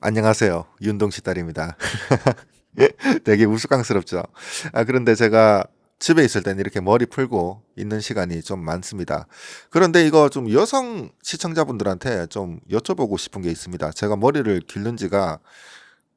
안녕하세요. 윤동씨 딸입니다. 되게 우스꽝스럽죠. 그런데 제가 집에 있을 땐 이렇게 머리 풀고 있는 시간이 좀 많습니다. 그런데 이거 좀 여성 시청자분들한테 좀 여쭤보고 싶은 게 있습니다. 제가 머리를 기른 지가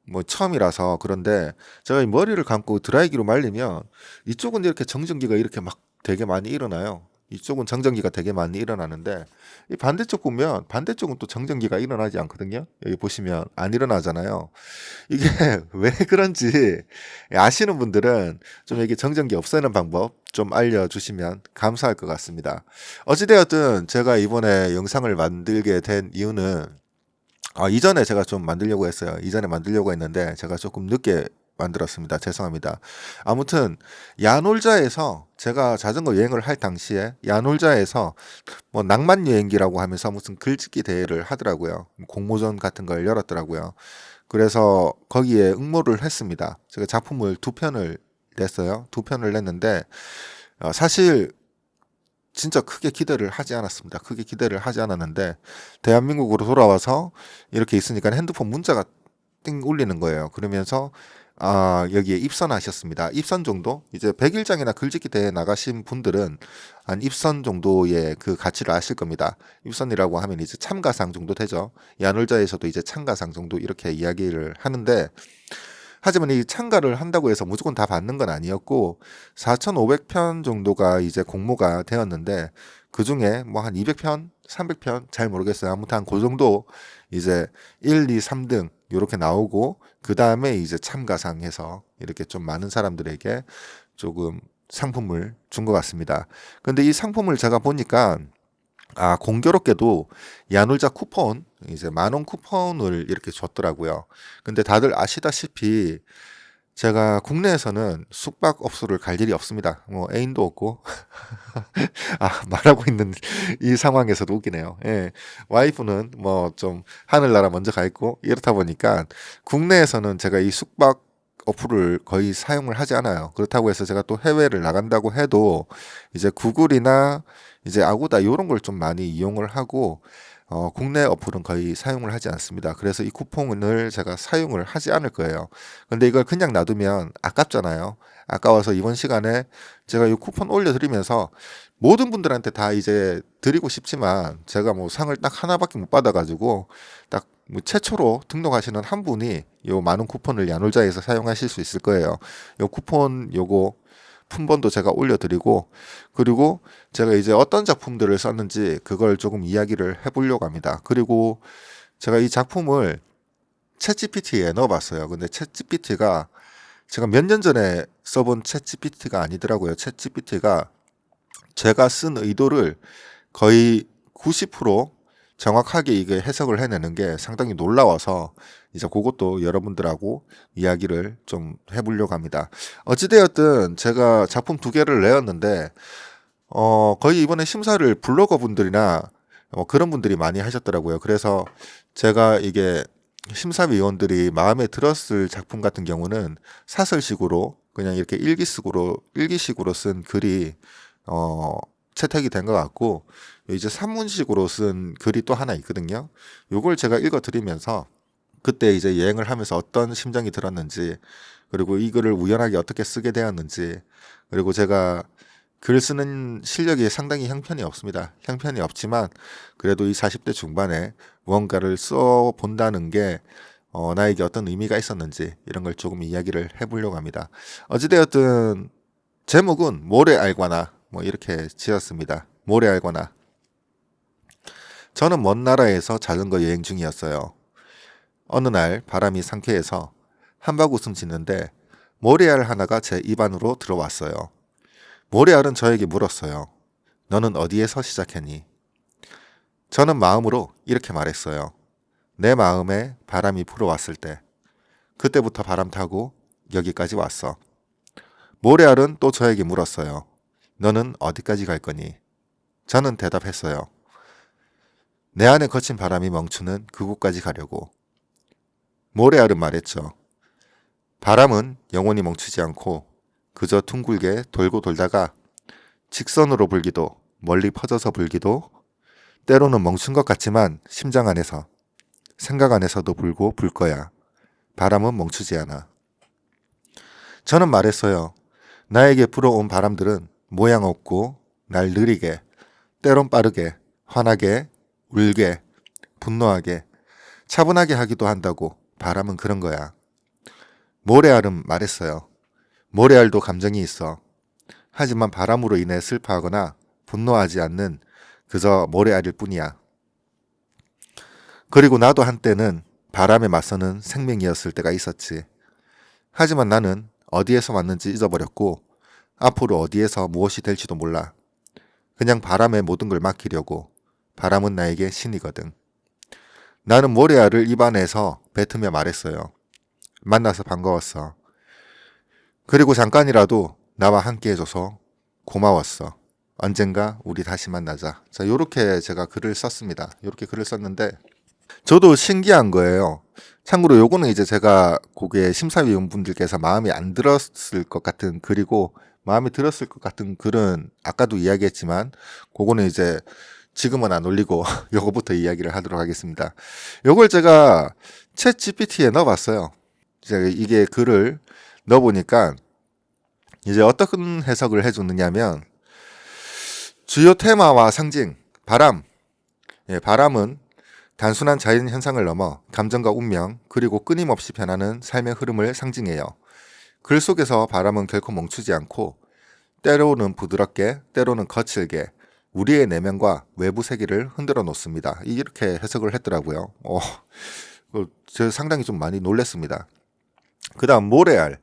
뭐 처음이라서 그런데 제가 이 머리를 감고 드라이기로 말리면 이쪽은 이렇게 정전기가 이렇게 막 되게 많이 일어나요. 이쪽은 정전기가 되게 많이 일어나는데 이 반대쪽 보면 반대쪽은 또 정전기가 일어나지 않거든요. 여기 보시면 안 일어나잖아요. 이게 왜 그런지 아시는 분들은 좀 이게 정전기 없애는 방법 좀 알려주시면 감사할 것 같습니다. 어찌되었든 제가 이번에 영상을 만들게 된 이유는 이전에 제가 좀 만들려고 했어요. 이전에 만들려고 했는데 제가 조금 늦게 만들었습니다. 죄송합니다. 아무튼 야놀자에서 제가 자전거 여행을 할 당시에 야놀자에서 뭐 낭만 여행기라고 하면서 무슨 글짓기 대회를 하더라고요. 공모전 같은 걸 열었더라고요. 그래서 거기에 응모를 했습니다. 제가 작품을 두 편을 냈어요. 두 편을 냈는데 사실 진짜 크게 기대를 하지 않았습니다. 크게 기대를 하지 않았는데 대한민국으로 돌아와서 이렇게 있으니까 핸드폰 문자가 띵 울리는 거예요. 그러면서 여기에 입선하셨습니다. 입선 정도? 이제 100일장이나 글짓기 대회 나가신 분들은 한 입선 정도의 그 가치를 아실 겁니다. 입선이라고 하면 이제 참가상 정도 되죠. 야놀자에서도 이제 참가상 정도 이렇게 이야기를 하는데 하지만 이 참가를 한다고 해서 무조건 다 받는 건 아니었고 4,500편 정도가 이제 공모가 되었는데 그 중에 뭐 한 200편, 300편 잘 모르겠어요. 아무튼 한 그 정도 이제 1, 2, 3등 이렇게 나오고 그 다음에 이제 참가상해서 이렇게 좀 많은 사람들에게 조금 상품을 준 것 같습니다. 근데 이 상품을 제가 보니까 공교롭게도 야놀자 쿠폰, 이제 10,000원 쿠폰을 이렇게 줬더라고요. 근데 다들 아시다시피 제가 국내에서는 숙박업소를 갈 일이 없습니다. 뭐 애인도 없고 말하고 있는 이 상황에서도 웃기네요. 예. 와이프는 뭐 좀 하늘나라 먼저 가 있고 이렇다 보니까 국내에서는 제가 이 숙박 어플을 거의 사용을 하지 않아요. 그렇다고 해서 제가 또 해외를 나간다고 해도 이제 구글이나 이제 아고다 이런 걸 좀 많이 이용을 하고 국내 어플은 거의 사용을 하지 않습니다. 그래서 이 쿠폰을 제가 사용을 하지 않을 거예요. 근데 이걸 그냥 놔두면 아깝잖아요. 아까워서 이번 시간에 제가 이 쿠폰 올려드리면서 모든 분들한테 다 이제 드리고 싶지만 제가 뭐 상을 딱 하나밖에 못 받아가지고 딱뭐 최초로 등록하시는 한 분이 요 많은 쿠폰을 야놀자에서 사용하실 수 있을 거예요. 요 쿠폰 요거 품번도 제가 올려드리고 그리고 제가 이제 어떤 작품들을 썼는지 그걸 조금 이야기를 해보려고 합니다. 그리고 제가 이 작품을 챗GPT에 넣어봤어요. 근데 챗GPT가 제가 몇 년 전에 써본 챗GPT가 아니더라고요. 챗GPT가 제가 쓴 의도를 거의 90% 정확하게 이게 해석을 해내는 게 상당히 놀라워서 이제 그것도 여러분들하고 이야기를 좀 해보려고 합니다. 어찌되었든 제가 작품 두 개를 내었는데 거의 이번에 심사를 블로거 분들이나 그런 분들이 많이 하셨더라고요. 그래서 제가 이게 심사위원들이 마음에 들었을 작품 같은 경우는 사설식으로 그냥 이렇게 일기식으로 쓴 글이 어, 채택이 된 것 같고 이제 산문식으로 쓴 글이 또 하나 있거든요. 요걸 제가 읽어드리면서 그때 이제 여행을 하면서 어떤 심정이 들었는지 그리고 이 글을 우연하게 어떻게 쓰게 되었는지 그리고 제가 글 쓰는 실력이 상당히 형편이 없습니다. 형편이 없지만 그래도 이 40대 중반에 무언가를 써 본다는 게 나에게 어떤 의미가 있었는지 이런 걸 조금 이야기를 해보려고 합니다. 어찌되었든 제목은 모래 알거나 뭐 이렇게 지었습니다. 모래 알거나. 저는 먼 나라에서 자전거 여행 중이었어요. 어느 날 바람이 상쾌해서 한바구음 짓는데 모래알 하나가 제 입안으로 들어왔어요. 모래알은 저에게 물었어요. 너는 어디에서 시작했니? 저는 마음으로 이렇게 말했어요. 내 마음에 바람이 불어왔을 때. 그때부터 바람 타고 여기까지 왔어. 모래알은 또 저에게 물었어요. 너는 어디까지 갈 거니? 저는 대답했어요. 내 안에 거친 바람이 멈추는 그곳까지 가려고. 모래알은 말했죠. 바람은 영원히 멈추지 않고 그저 둥글게 돌고 돌다가 직선으로 불기도 멀리 퍼져서 불기도 때로는 멈춘 것 같지만 심장 안에서 생각 안에서도 불고 불 거야. 바람은 멈추지 않아. 저는 말했어요. 나에게 불어온 바람들은 모양 없고 날 느리게, 때론 빠르게, 화나게, 울게, 분노하게, 차분하게 하기도 한다고. 바람은 그런 거야. 모래알은 말했어요. 모래알도 감정이 있어. 하지만 바람으로 인해 슬퍼하거나 분노하지 않는 그저 모래알일 뿐이야. 그리고 나도 한때는 바람에 맞서는 생명이었을 때가 있었지. 하지만 나는 어디에서 왔는지 잊어버렸고 앞으로 어디에서 무엇이 될지도 몰라. 그냥 바람에 모든 걸 맡기려고. 바람은 나에게 신이거든. 나는 모래알을 입안에서 뱉으며 말했어요. 만나서 반가웠어. 그리고 잠깐이라도 나와 함께 해줘서 고마웠어. 언젠가 우리 다시 만나자. 자, 요렇게 제가 글을 썼습니다. 요렇게 글을 썼는데 저도 신기한 거예요. 참고로 요거는 이제 제가 그게 심사위원분들께서 마음에 안 들었을 것 같은 글이고 마음에 들었을 것 같은 글은 아까도 이야기했지만 그거는 이제 지금은 안 올리고 요거부터 이야기를 하도록 하겠습니다. 요걸 제가 챗 GPT에 넣어봤어요. 이게 글을 넣어보니까 이제 어떤 해석을 해줬느냐면 주요 테마와 상징, 바람. 예, 바람은 단순한 자연 현상을 넘어 감정과 운명 그리고 끊임없이 변하는 삶의 흐름을 상징해요. 글 속에서 바람은 결코 멈추지 않고 때로는 부드럽게 때로는 거칠게 우리의 내면과 외부 세계를 흔들어 놓습니다. 이렇게 해석을 했더라고요. 저 상당히 좀 많이 놀랐습니다. 그 다음 모래알.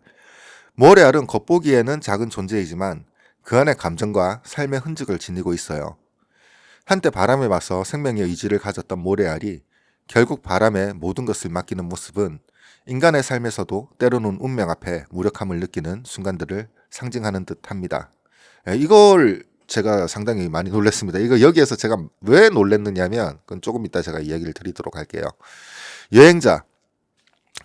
모래알은 겉보기에는 작은 존재이지만 그 안에 감정과 삶의 흔적을 지니고 있어요. 한때 바람에 맞서 생명의 의지를 가졌던 모래알이 결국 바람에 모든 것을 맡기는 모습은 인간의 삶에서도 때로는 운명 앞에 무력함을 느끼는 순간들을 상징하는 듯합니다. 이걸 제가 상당히 많이 놀랐습니다. 이거 여기에서 제가 왜 놀랐느냐면 그건 조금 이따 제가 이야기를 드리도록 할게요. 여행자,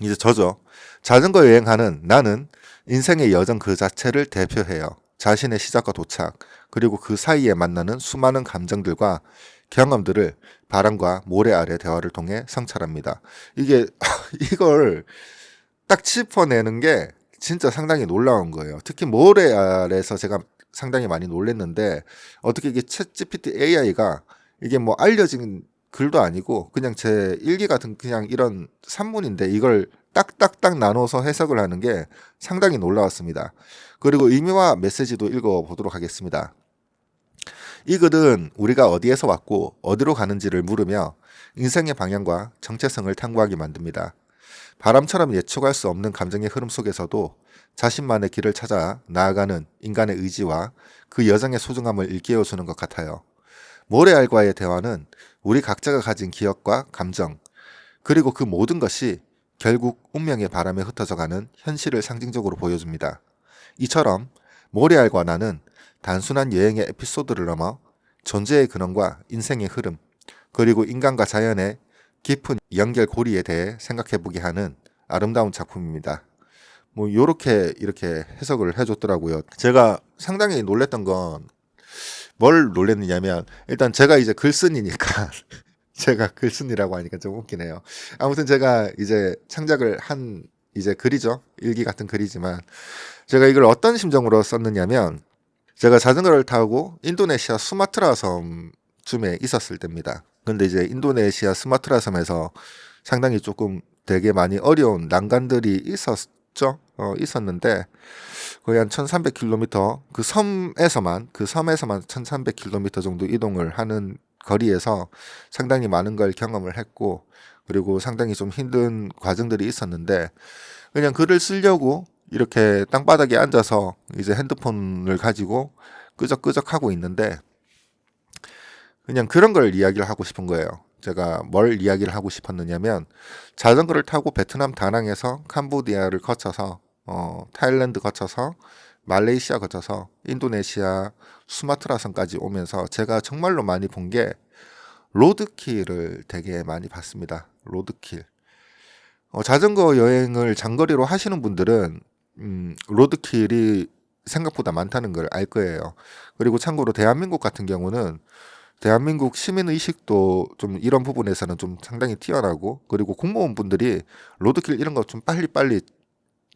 이제 저죠. 자전거 여행하는 나는 인생의 여정 그 자체를 대표해요. 자신의 시작과 도착, 그리고 그 사이에 만나는 수많은 감정들과 경험들을 바람과 모래 아래 대화를 통해 성찰합니다. 이게 이걸 딱 짚어내는 게 진짜 상당히 놀라운 거예요. 특히 모래 아래에서 제가 상당히 많이 놀랐는데 어떻게 이게 챗 GPT AI가 이게 뭐 알려진 글도 아니고 그냥 제 일기 같은 그냥 이런 산문인데 이걸 딱딱딱 나눠서 해석을 하는 게 상당히 놀라웠습니다. 그리고 의미와 메시지도 읽어보도록 하겠습니다. 이 글은 우리가 어디에서 왔고 어디로 가는지를 물으며 인생의 방향과 정체성을 탐구하게 만듭니다. 바람처럼 예측할 수 없는 감정의 흐름 속에서도 자신만의 길을 찾아 나아가는 인간의 의지와 그 여정의 소중함을 일깨워주는 것 같아요. 모래알과의 대화는 우리 각자가 가진 기억과 감정, 그리고 그 모든 것이 결국 운명의 바람에 흩어져가는 현실을 상징적으로 보여줍니다. 이처럼 모래알과 나는 단순한 여행의 에피소드를 넘어 존재의 근원과 인생의 흐름, 그리고 인간과 자연의 깊은 연결고리에 대해 생각해보게 하는 아름다운 작품입니다. 뭐 이렇게 해석을 해줬더라고요. 제가 상당히 놀랬던 건 뭘 놀랬느냐면 일단 제가 이제 글쓴이니까 제가 글쓴이라고 하니까 좀 웃기네요. 아무튼 제가 이제 창작을 한 이제 글이죠. 일기 같은 글이지만 제가 이걸 어떤 심정으로 썼느냐면 제가 자전거를 타고 인도네시아 수마트라 섬쯤에 있었을 때입니다. 근데 이제 인도네시아 수마트라 섬에서 상당히 조금 되게 많이 어려운 난간들이 있었죠. 있었는데 거의 한 1300km 그 섬에서만 1300km 정도 이동을 하는 거리에서 상당히 많은 걸 경험을 했고 그리고 상당히 좀 힘든 과정들이 있었는데 그냥 글을 쓰려고 이렇게 땅바닥에 앉아서 이제 핸드폰을 가지고 끄적끄적 하고 있는데 그냥 그런 걸 이야기를 하고 싶은 거예요. 제가 뭘 이야기를 하고 싶었느냐면 자전거를 타고 베트남 다낭에서 캄보디아를 거쳐서 타일랜드 거쳐서 말레이시아 거쳐서 인도네시아 수마트라섬까지 오면서 제가 정말로 많이 본 게 로드킬을 되게 많이 봤습니다. 로드킬. 자전거 여행을 장거리로 하시는 분들은 로드킬이 생각보다 많다는 걸 알 거예요. 그리고 참고로 대한민국 같은 경우는 대한민국 시민 의식도 좀 이런 부분에서는 좀 상당히 뛰어나고, 그리고 공무원분들이 로드킬 이런 거 좀 빨리빨리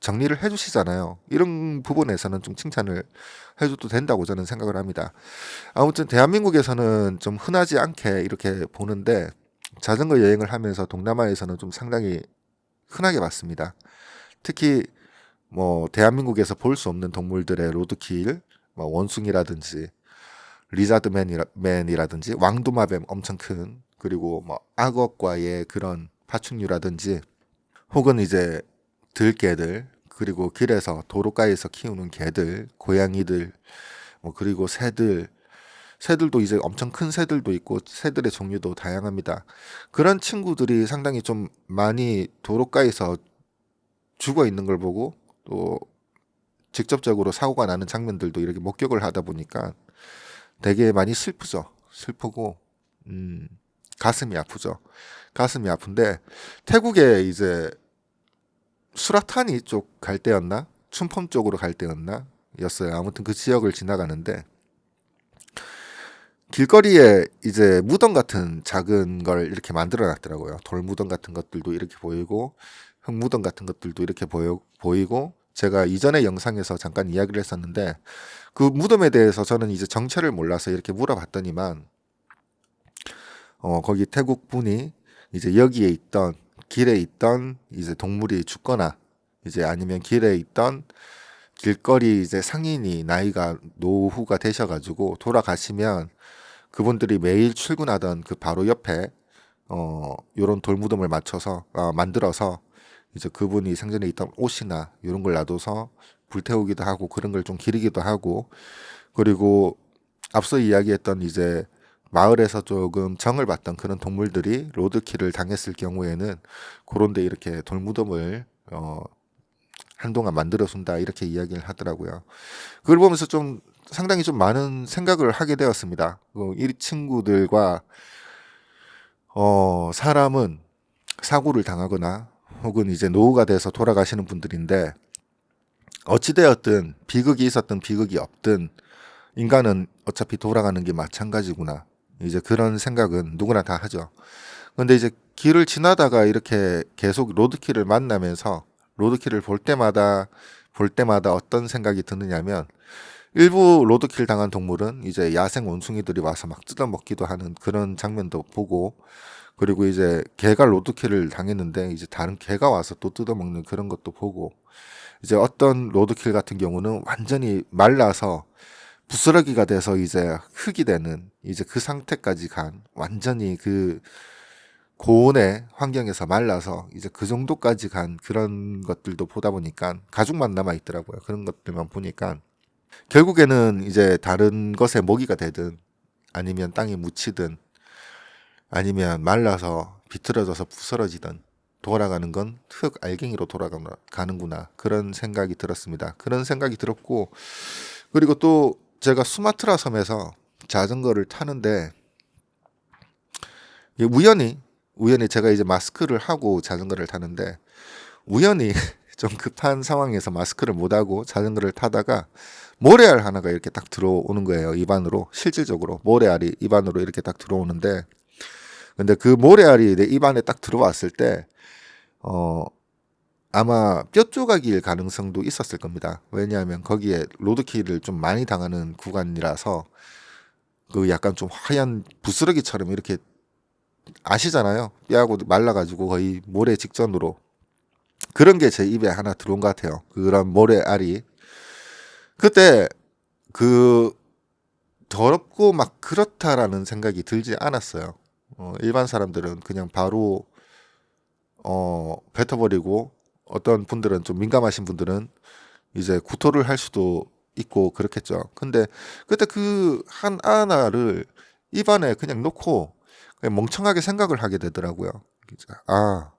정리를 해주시잖아요. 이런 부분에서는 좀 칭찬을 해줘도 된다고 저는 생각을 합니다. 아무튼 대한민국에서는 좀 흔하지 않게 이렇게 보는데, 자전거 여행을 하면서 동남아에서는 좀 상당히 흔하게 봤습니다. 특히 뭐 대한민국에서 볼 수 없는 동물들의 로드킬, 뭐 원숭이라든지 리자드맨이라든지 왕도마뱀 엄청 큰, 그리고 뭐 악어과의 그런 파충류라든지, 혹은 이제 들개들, 그리고 길에서 도로가에서 키우는 개들, 고양이들, 뭐 그리고 새들도 이제 엄청 큰 새들도 있고 새들의 종류도 다양합니다. 그런 친구들이 상당히 좀 많이 도로가에서 죽어 있는 걸 보고, 또 직접적으로 사고가 나는 장면들도 이렇게 목격을 하다 보니까 되게 많이 슬프죠. 슬프고 가슴이 아프죠. 가슴이 아픈데, 태국에 이제 수라타니 쪽 갈 때였나? 춘폰 쪽으로 갈 때였나? 였어요. 아무튼 그 지역을 지나가는데 길거리에 이제 무덤 같은 작은 걸 이렇게 만들어 놨더라고요. 돌무덤 같은 것들도 이렇게 보이고, 흙무덤 같은 것들도 이렇게 보이고, 제가 이전에 영상에서 잠깐 이야기를 했었는데, 그 무덤에 대해서 저는 이제 정체를 몰라서 이렇게 물어봤더니만, 거기 태국 분이 이제 여기에 있던, 길에 있던 이제 동물이 죽거나, 이제 아니면 길에 있던 길거리 이제 상인이 나이가 노후가 되셔가지고 돌아가시면, 그분들이 매일 출근하던 그 바로 옆에 요런 돌무덤을 만들어서 이제 그분이 생전에 있던 옷이나 이런 걸 놔둬서 불태우기도 하고, 그런 걸 좀 기리기도 하고, 그리고 앞서 이야기했던 이제 마을에서 조금 정을 받던 그런 동물들이 로드킬을 당했을 경우에는 그런데 이렇게 돌무덤을 한동안 만들어준다, 이렇게 이야기를 하더라고요. 그걸 보면서 좀 상당히 좀 많은 생각을 하게 되었습니다. 이 친구들과 사람은 사고를 당하거나 혹은 이제 노후가 돼서 돌아가시는 분들인데, 어찌되었든 비극이 있었든 비극이 없든 인간은 어차피 돌아가는 게 마찬가지구나, 이제 그런 생각은 누구나 다 하죠. 근데 이제 길을 지나다가 이렇게 계속 로드킬을 만나면서 로드킬을 볼 때마다 어떤 생각이 드느냐면, 일부 로드킬 당한 동물은 이제 야생 원숭이들이 와서 막 뜯어먹기도 하는 그런 장면도 보고, 그리고 이제 개가 로드킬을 당했는데 이제 다른 개가 와서 또 뜯어먹는 그런 것도 보고, 이제 어떤 로드킬 같은 경우는 완전히 말라서 부스러기가 돼서 이제 흙이 되는, 이제 그 상태까지 간, 완전히 그 고온의 환경에서 말라서 이제 그 정도까지 간 그런 것들도 보다 보니까 가죽만 남아 있더라고요. 그런 것들만 보니까 결국에는 이제 다른 것에 먹이가 되든, 아니면 땅에 묻히든, 아니면 말라서 비틀어져서 부스러지든, 돌아가는 건 흙 알갱이로 돌아가는구나, 그런 생각이 들었습니다. 그런 생각이 들었고, 그리고 또 제가 수마트라 섬에서 자전거를 타는데, 우연히 제가 이제 마스크를 하고 자전거를 타는데, 우연히 좀 급한 상황에서 마스크를 못하고 자전거를 타다가 모래알 하나가 이렇게 딱 들어오는 거예요. 입안으로. 실질적으로 모래알이 입안으로 이렇게 딱 들어오는데, 근데 그 모래알이 내 입안에 딱 들어왔을 때 아마 뼈 조각일 가능성도 있었을 겁니다. 왜냐하면 거기에 로드킬을 좀 많이 당하는 구간이라서, 그 약간 좀 하얀 부스러기처럼 이렇게, 아시잖아요. 뼈하고 말라가지고 거의 모래 직전으로, 그런 게 제 입에 하나 들어온 것 같아요. 그런 모래알이. 그때 그 더럽고 막 그렇다라는 생각이 들지 않았어요. 일반 사람들은 그냥 바로 뱉어버리고, 어떤 분들은 좀 민감하신 분들은 이제 구토를 할 수도 있고 그렇겠죠. 근데 그때 그 하나를 입안에 그냥 놓고 그냥 멍청하게 생각을 하게 되더라고요. 아,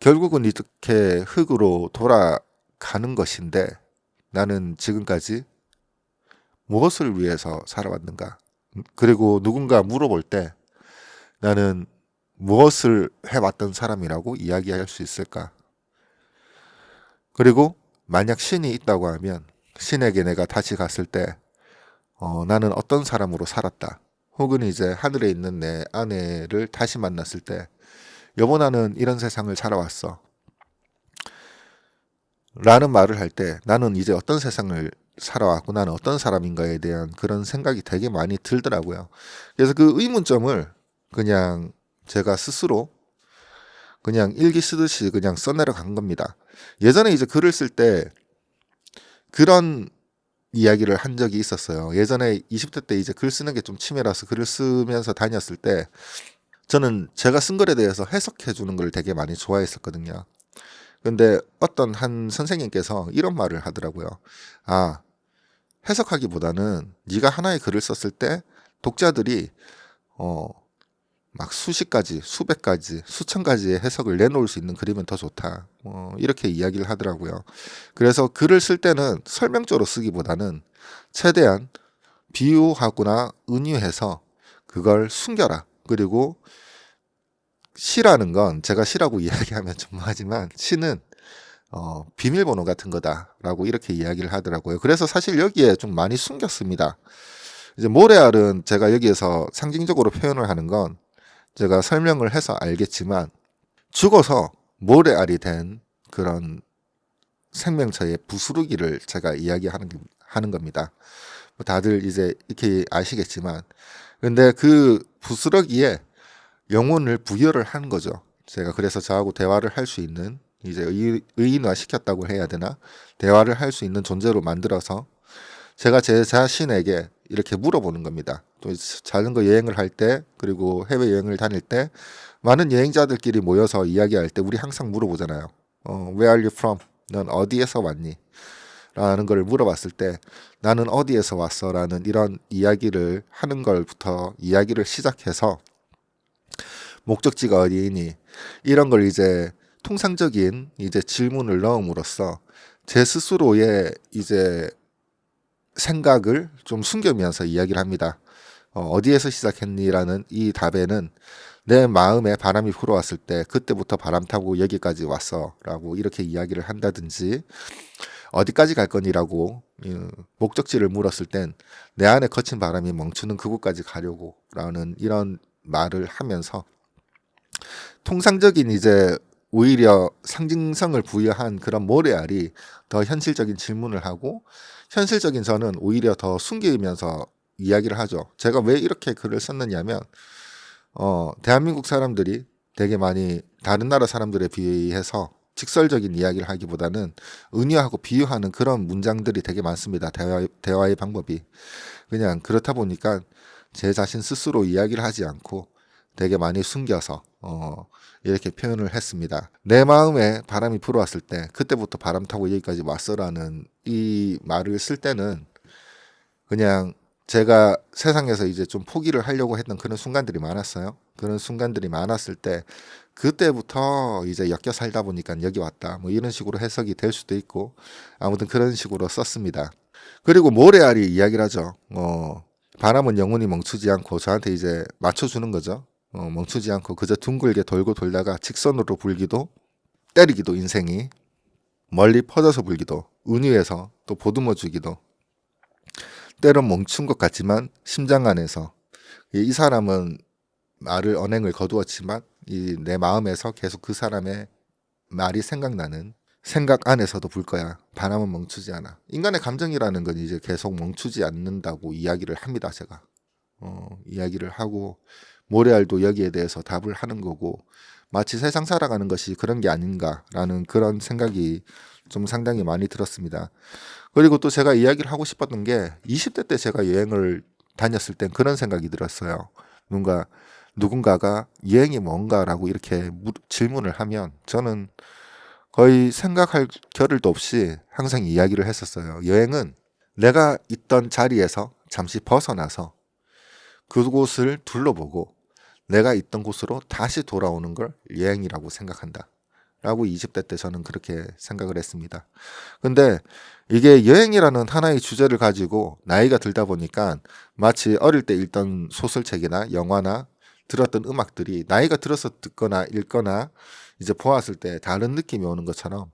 결국은 이렇게 흙으로 돌아가는 것인데, 나는 지금까지 무엇을 위해서 살아왔는가? 그리고 누군가 물어볼 때 나는 무엇을 해왔던 사람이라고 이야기할 수 있을까? 그리고 만약 신이 있다고 하면 신에게 내가 다시 갔을 때 나는 어떤 사람으로 살았다. 혹은 이제 하늘에 있는 내 아내를 다시 만났을 때, 여보 나는 이런 세상을 살아왔어. 라는 말을 할 때 나는 이제 어떤 세상을 살아왔고 나는 어떤 사람인가에 대한 그런 생각이 되게 많이 들더라고요. 그래서 그 의문점을 그냥 제가 스스로 그냥 일기 쓰듯이 그냥 써내려 간 겁니다. 예전에 이제 글을 쓸 때 그런 이야기를 한 적이 있었어요. 예전에 20대 때 이제 글 쓰는 게 좀 취미라서 글을 쓰면서 다녔을 때 저는 제가 쓴 글에 대해서 해석해 주는 걸 되게 많이 좋아했었거든요. 근데 어떤 한 선생님께서 이런 말을 하더라고요. 아, 해석하기보다는 네가 하나의 글을 썼을 때 독자들이 어, 막 수십 가지, 수백 가지, 수천 가지의 해석을 내놓을 수 있는 글이면 더 좋다. 이렇게 이야기를 하더라고요. 그래서 글을 쓸 때는 설명조로 쓰기보다는 최대한 비유하거나 은유해서 그걸 숨겨라. 그리고 시라는 건 제가 시라고 이야기하면 좀 하지만 시는 비밀번호 같은 거다라고 이렇게 이야기를 하더라고요. 그래서 사실 여기에 좀 많이 숨겼습니다. 이제 모래알은 제가 여기에서 상징적으로 표현을 하는 건 제가 설명을 해서 알겠지만 죽어서 모래알이 된 그런 생명체의 부스러기를 제가 하는 겁니다. 다들 이제 이렇게 아시겠지만 근데 그 부스러기에 영혼을 부여를 한 거죠. 제가 그래서 저하고 대화를 할 수 있는 이제 의인화 시켰다고 해야 되나? 대화를 할 수 있는 존재로 만들어서 제가 제 자신에게 이렇게 물어보는 겁니다. 또 자전거 여행을 할 때 그리고 해외 여행을 다닐 때 많은 여행자들끼리 모여서 이야기할 때 우리 항상 물어보잖아요. Where are you from? 넌 어디에서 왔니? 라는 걸 물어봤을 때 나는 어디에서 왔어? 라는 이런 이야기를 하는 걸부터 이야기를 시작해서 목적지가 어디니? 이런 걸 이제 통상적인 이제 질문을 넣음으로써 제 스스로의 이제 생각을 좀 숨기면서 이야기를 합니다. 어디에서 시작했니라는 이 답에는 내 마음에 바람이 불어왔을 때 그때부터 바람 타고 여기까지 왔어 라고 이렇게 이야기를 한다든지 어디까지 갈 거니라고 목적지를 물었을 땐 내 안에 거친 바람이 멈추는 그곳까지 가려고 라는 이런 말을 하면서 통상적인 이제 오히려 상징성을 부여한 그런 모래알이 더 현실적인 질문을 하고 현실적인 저는 오히려 더 숨기면서 이야기를 하죠. 제가 왜 이렇게 글을 썼느냐면 대한민국 사람들이 되게 많이 다른 나라 사람들에 비해서 직설적인 이야기를 하기보다는 은유하고 비유하는 그런 문장들이 되게 많습니다. 대화의 방법이. 그냥 그렇다 보니까 제 자신 스스로 이야기를 하지 않고 되게 많이 숨겨서 이렇게 표현을 했습니다. 내 마음에 바람이 불어왔을 때 그때부터 바람 타고 여기까지 왔어라는 이 말을 쓸 때는 그냥 제가 세상에서 이제 좀 포기를 하려고 했던 그런 순간들이 많았어요. 그런 순간들이 많았을 때 그때부터 이제 엮여 살다 보니까 여기 왔다. 뭐 이런 식으로 해석이 될 수도 있고 아무튼 그런 식으로 썼습니다. 그리고 모래알이 이야기를 하죠. 바람은 영원히 멈추지 않고 저한테 이제 맞춰주는 거죠. 멈추지 않고 그저 둥글게 돌고 돌다가 직선으로 불기도 때리기도 인생이 멀리 퍼져서 불기도 은유해서 또 보듬어 주기도 때론 멈춘 것 같지만 심장 안에서 이 사람은 말을 언행을 거두었지만 이 내 마음에서 계속 그 사람의 말이 생각나는 생각 안에서도 불 거야. 바람은 멈추지 않아. 인간의 감정이라는 건 이제 계속 멈추지 않는다고 이야기를 합니다. 제가 이야기를 하고 모래알도 여기에 대해서 답을 하는 거고 마치 세상 살아가는 것이 그런 게 아닌가라는 그런 생각이 좀 상당히 많이 들었습니다. 그리고 또 제가 이야기를 하고 싶었던 게 20대 때 제가 여행을 다녔을 땐 그런 생각이 들었어요. 누군가가 여행이 뭔가라고 이렇게 질문을 하면 저는 거의 생각할 겨를도 없이 항상 이야기를 했었어요. 여행은 내가 있던 자리에서 잠시 벗어나서 그곳을 둘러보고 내가 있던 곳으로 다시 돌아오는 걸 여행이라고 생각한다. 라고 20대 때 저는 그렇게 생각을 했습니다. 근데 이게 여행이라는 하나의 주제를 가지고 나이가 들다 보니까 마치 어릴 때 읽던 소설책이나 영화나 들었던 음악들이 나이가 들어서 듣거나 읽거나 이제 보았을 때 다른 느낌이 오는 것처럼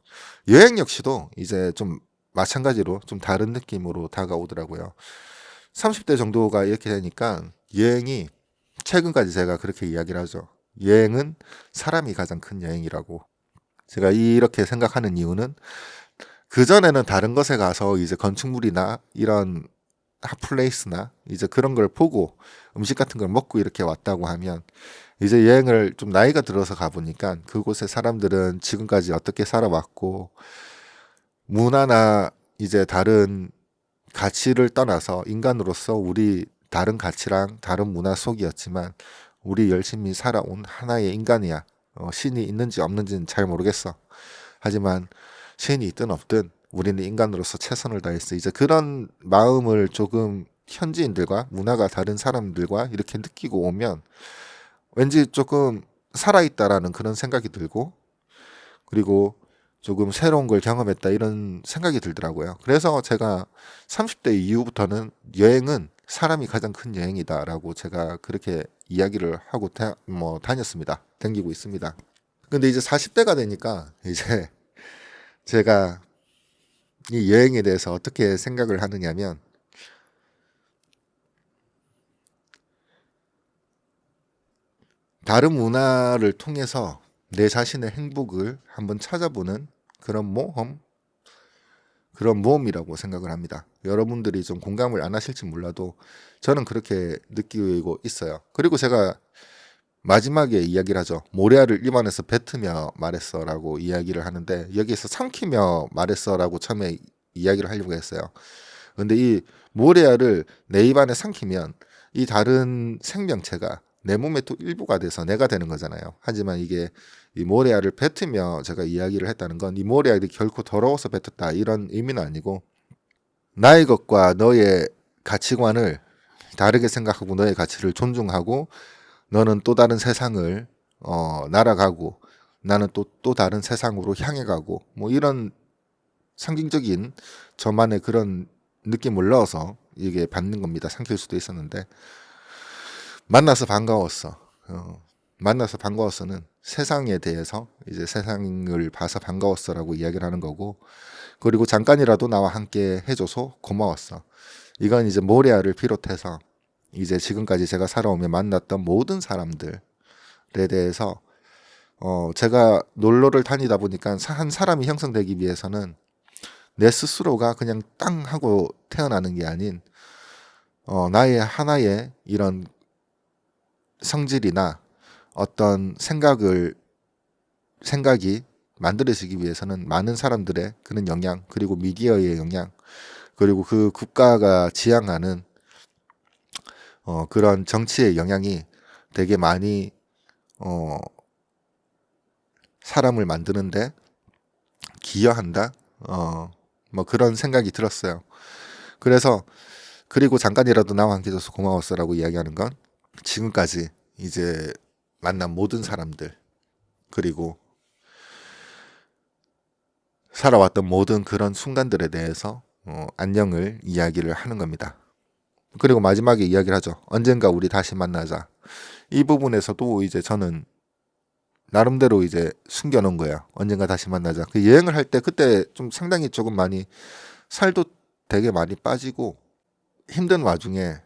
여행 역시도 이제 좀 마찬가지로 좀 다른 느낌으로 다가오더라고요. 30대 정도가 이렇게 되니까 여행이, 최근까지 제가 그렇게 이야기를 하죠. 여행은 사람이 가장 큰 여행이라고. 제가 이렇게 생각하는 이유는, 그전에는 다른 것에 가서 이제 건축물이나 이런 핫플레이스나 이제 그런 걸 보고 음식 같은 걸 먹고 이렇게 왔다고 하면, 이제 여행을 좀 나이가 들어서 가보니까 그곳의 사람들은 지금까지 어떻게 살아왔고, 문화나 이제 다른 가치를 떠나서 인간으로서 우리 다른 가치랑 다른 문화 속이었지만 우리 열심히 살아온 하나의 인간이야. 신이 있는지 없는지는 잘 모르겠어. 하지만 신이 있든 없든 우리는 인간으로서 최선을 다했어. 이제 그런 마음을 조금 현지인들과 문화가 다른 사람들과 이렇게 느끼고 오면 왠지 조금 살아있다라는 그런 생각이 들고, 그리고 조금 새로운 걸 경험했다 이런 생각이 들더라고요. 그래서 제가 30대 이후부터는 여행은 사람이 가장 큰 여행이다라고 제가 그렇게 이야기를 하고 다녔습니다. 다니고 있습니다. 근데 이제 40대가 되니까 이제 제가 이 여행에 대해서 어떻게 생각을 하느냐면, 다른 문화를 통해서 내 자신의 행복을 한번 찾아보는 그런 모험이라고 생각을 합니다. 여러분들이 좀 공감을 안 하실지 몰라도 저는 그렇게 느끼고 있어요. 그리고 제가 마지막에 이야기를 하죠. 모래알을 입안에서 뱉으며 말했어라고 이야기를 하는데, 여기에서 삼키며 말했어라고 처음에 이야기를 하려고 했어요. 근데 이 모래알을 내 입안에 삼키면 이 다른 생명체가 내 몸의 또 일부가 돼서 내가 되는 거잖아요. 하지만 이게 이 모래알을 뱉으며 제가 이야기를 했다는 건, 이 모래알이 결코 더러워서 뱉었다 이런 의미는 아니고, 나의 것과 너의 가치관을 다르게 생각하고 너의 가치를 존중하고, 너는 또 다른 세상을 날아가고 나는 또 다른 세상으로 향해 가고, 뭐 이런 상징적인 저만의 그런 느낌을 넣어서 이게 받는 겁니다. 삼킬 수도 있었는데, 만나서 반가웠어. 만나서 반가웠어는 세상에 대해서 이제 세상을 봐서 반가웠어라고 이야기를 하는 거고, 그리고 잠깐이라도 나와 함께 해줘서 고마웠어. 이건 이제 모리아를 비롯해서 이제 지금까지 제가 살아오며 만났던 모든 사람들에 대해서, 제가 놀러를 다니다 보니까 한 사람이 형성되기 위해서는 내 스스로가 그냥 땅 하고 태어나는 게 아닌, 나의 하나의 이런 성질이나 어떤 생각이 만들어지기 위해서는 많은 사람들의 그런 영향, 그리고 미디어의 영향, 그리고 그 국가가 지향하는 그런 정치의 영향이 되게 많이 사람을 만드는데 기여한다. 뭐 그런 생각이 들었어요. 그리고 잠깐이라도 나와 함께 해줘서 고마웠어라고 이야기하는 건, 지금까지 이제 만난 모든 사람들, 그리고 살아왔던 모든 그런 순간들에 대해서 안녕을 이야기를 하는 겁니다. 그리고 마지막에 이야기를 하죠. 언젠가 우리 다시 만나자. 이 부분에서도 이제 저는 나름대로 이제 숨겨놓은 거예요. 언젠가 다시 만나자. 그 여행을 할 때 그때 좀 상당히 조금 많이 살도 되게 많이 빠지고 힘든 와중에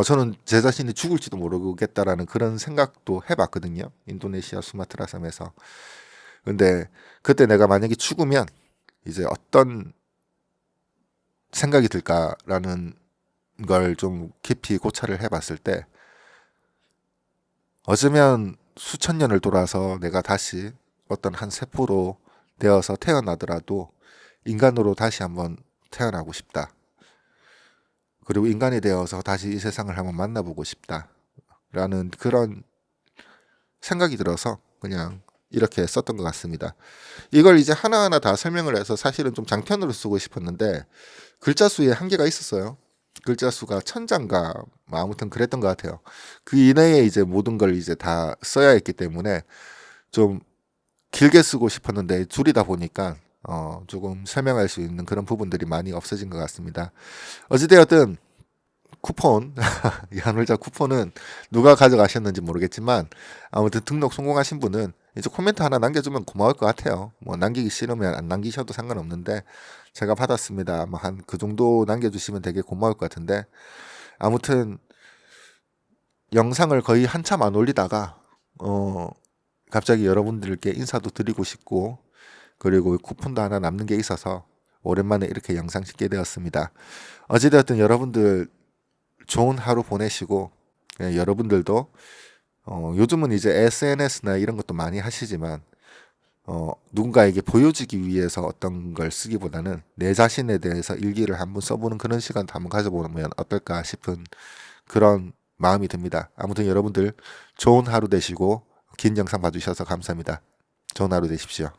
저는 제 자신이 죽을지도 모르겠다라는 그런 생각도 해봤거든요. 인도네시아 수마트라 섬에서. 근데 그때 내가 만약에 죽으면 이제 어떤 생각이 들까라는 걸 좀 깊이 고찰을 해봤을 때, 어쩌면 수천 년을 돌아서 내가 다시 어떤 한 세포로 되어서 태어나더라도 인간으로 다시 한번 태어나고 싶다. 그리고 인간이 되어서 다시 이 세상을 한번 만나보고 싶다. 라는 그런 생각이 들어서 그냥 이렇게 썼던 것 같습니다. 이걸 이제 하나하나 다 설명을 해서 사실은 좀 장편으로 쓰고 싶었는데 글자 수에 한계가 있었어요. 글자 수가 1000자인가 뭐 아무튼 그랬던 것 같아요. 그 이내에 이제 모든 걸 이제 다 써야 했기 때문에 좀 길게 쓰고 싶었는데 줄이다 보니까 조금 설명할 수 있는 그런 부분들이 많이 없어진 것 같습니다. 어찌되었든 쿠폰, 야놀자 쿠폰은 누가 가져가셨는지 모르겠지만 아무튼 등록 성공하신 분은 이제 코멘트 하나 남겨주면 고마울 것 같아요. 뭐 남기기 싫으면 안 남기셔도 상관없는데 제가 받았습니다. 뭐 한 그 정도 남겨주시면 되게 고마울 것 같은데, 아무튼 영상을 거의 한참 안 올리다가 갑자기 여러분들께 인사도 드리고 싶고, 그리고 쿠폰도 하나 남는 게 있어서 오랜만에 이렇게 영상 찍게 되었습니다. 어찌되었든 여러분들 좋은 하루 보내시고, 여러분들도 요즘은 이제 SNS나 이런 것도 많이 하시지만 누군가에게 보여주기 위해서 어떤 걸 쓰기보다는 내 자신에 대해서 일기를 한번 써보는 그런 시간도 한번 가져보면 어떨까 싶은 그런 마음이 듭니다. 아무튼 여러분들 좋은 하루 되시고 긴 영상 봐주셔서 감사합니다. 좋은 하루 되십시오.